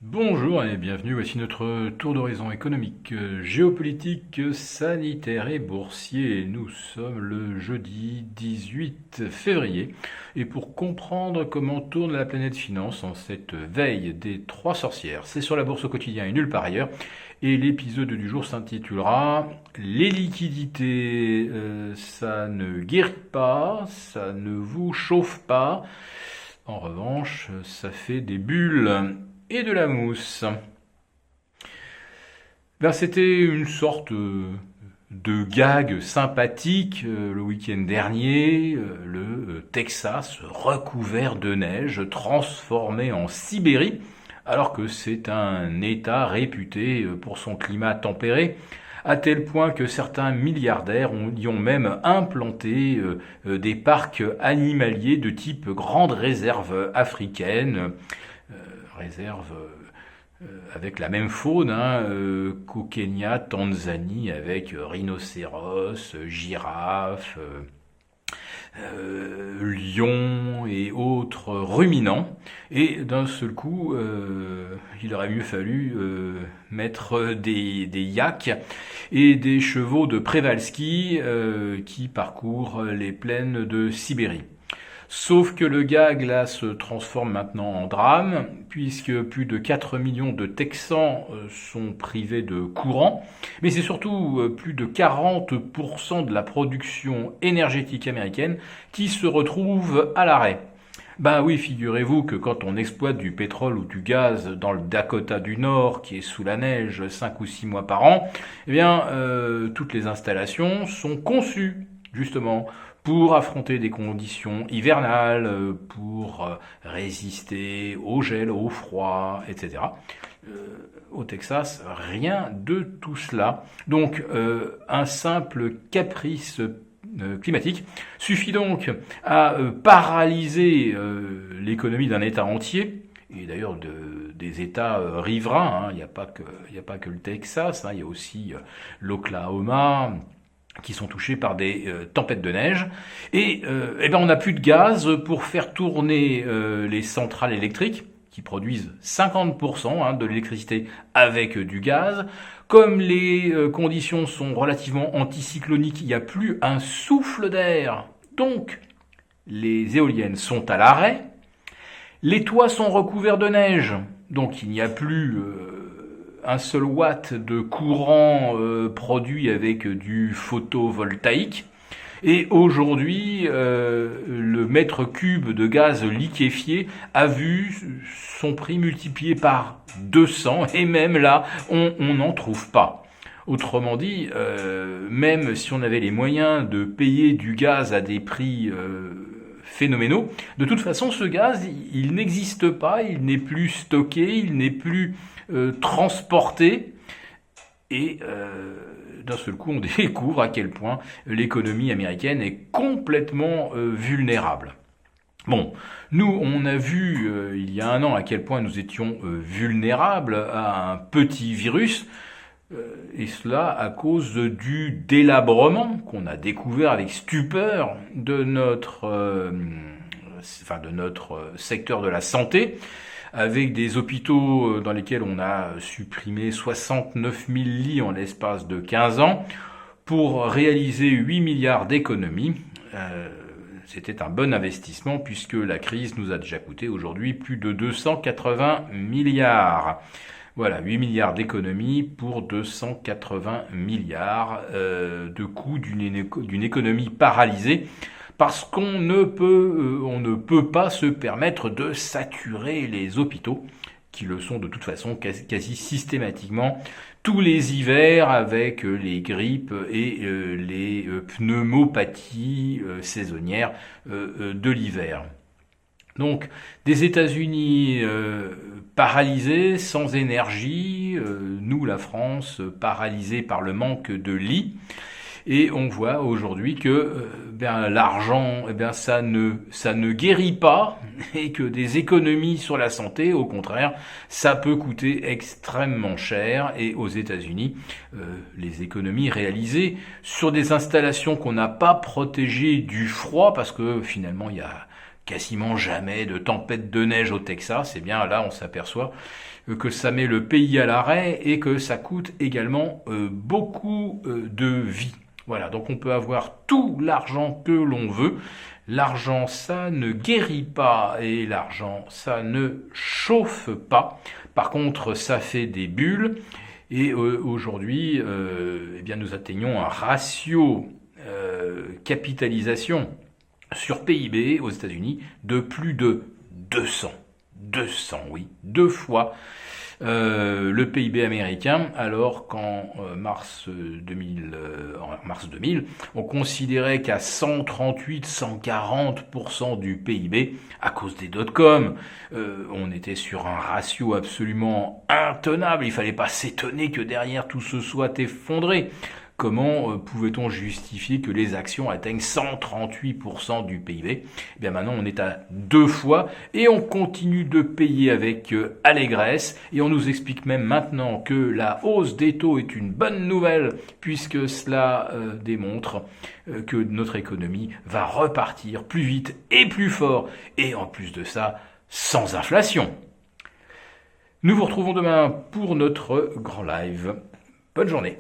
Bonjour et bienvenue, voici notre tour d'horizon économique, géopolitique, sanitaire et boursier. Nous sommes le jeudi 18 février et pour comprendre comment tourne la planète finance en cette veille des trois sorcières, c'est sur la bourse au quotidien et nulle part ailleurs. Et l'épisode du jour s'intitulera Les liquidités, ça ne guérit pas, ça ne vous chauffe pas. En revanche, ça fait des bulles et de la mousse. Ben, c'était une sorte de gag sympathique le week-end dernier. Le Texas recouvert de neige, transformé en Sibérie, alors que c'est un État réputé pour son climat tempéré, à tel point que certains milliardaires y ont même implanté des parcs animaliers de type grande réserve africaine, réserve avec la même faune qu'au Kenya, Tanzanie, avec rhinocéros, girafes, lions et autres ruminants. Et d'un seul coup, il aurait mieux fallu mettre des yaks et des chevaux de Przewalski qui parcourent les plaines de Sibérie. Sauf que le gag là se transforme maintenant en drame, puisque plus de 4 millions de Texans sont privés de courant, mais c'est surtout plus de 40% de la production énergétique américaine qui se retrouve à l'arrêt. Ben oui, figurez-vous que quand on exploite du pétrole ou du gaz dans le Dakota du Nord, qui est sous la neige 5 ou 6 mois par an, eh bien, toutes les installations sont conçues, justement, pour affronter des conditions hivernales, pour résister au gel, au froid, etc. Au Texas, rien de tout cela. Donc, un simple caprice climatique suffit donc à paralyser l'économie d'un État entier, et d'ailleurs des États riverains. Il n'y a pas que le Texas, il y a aussi l'Oklahoma, qui sont touchés par des tempêtes de neige. Et on n'a plus de gaz pour faire tourner les centrales électriques, qui produisent 50% de l'électricité avec du gaz. Comme les conditions sont relativement anticycloniques, il n'y a plus un souffle d'air. Donc, les éoliennes sont à l'arrêt. Les toits sont recouverts de neige. Donc, il n'y a plus un seul watt de courant produit avec du photovoltaïque. Et aujourd'hui, le mètre cube de gaz liquéfié a vu son prix multiplié par 200, et même là, on n'en trouve pas. Autrement dit, même si on avait les moyens de payer du gaz à des prix phénoménaux, de toute façon, ce gaz, il n'existe pas, il n'est plus stocké, il n'est plus transporté. Et d'un seul coup, on découvre à quel point l'économie américaine est complètement vulnérable. Bon, nous, on a vu il y a un an à quel point nous étions vulnérables à un petit virus, et cela à cause du délabrement qu'on a découvert avec stupeur de notre secteur de la santé, avec des hôpitaux dans lesquels on a supprimé 69 000 lits en l'espace de 15 ans pour réaliser 8 milliards d'économies. C'était un bon investissement puisque la crise nous a déjà coûté aujourd'hui plus de 280 milliards. Voilà, 8 milliards d'économies pour 280 milliards de coûts d'une économie paralysée, parce qu'on ne peut pas se permettre de saturer les hôpitaux, qui le sont de toute façon quasi systématiquement tous les hivers, avec les grippes et les pneumopathies saisonnières de l'hiver. Donc, des États-Unis paralysés, sans énergie, nous, la France, paralysés par le manque de lits. Et on voit aujourd'hui que l'argent, ça ne guérit pas, et que des économies sur la santé, au contraire, ça peut coûter extrêmement cher. Et aux États-Unis, les économies réalisées sur des installations qu'on n'a pas protégées du froid, parce que finalement il y a quasiment jamais de tempête de neige au Texas, eh bien là on s'aperçoit que ça met le pays à l'arrêt et que ça coûte également beaucoup de vie. Voilà, donc on peut avoir tout l'argent que l'on veut. L'argent, ça ne guérit pas et l'argent, ça ne chauffe pas. Par contre, ça fait des bulles. Et aujourd'hui, eh bien, nous atteignons un ratio capitalisation sur PIB aux États-Unis de plus de 200. 200, oui, 2 fois le PIB américain, alors qu'en mars 2000, on considérait qu'à 138-140% du PIB, à cause des dot-com, on était sur un ratio absolument intenable. Il fallait pas s'étonner que derrière tout se soit effondré. Comment pouvait-on justifier que les actions atteignent 138% du PIB ? Eh bien maintenant on est à 2 fois et on continue de payer avec allégresse et on nous explique même maintenant que la hausse des taux est une bonne nouvelle puisque cela démontre que notre économie va repartir plus vite et plus fort et en plus de ça sans inflation. Nous vous retrouvons demain pour notre grand live. Bonne journée.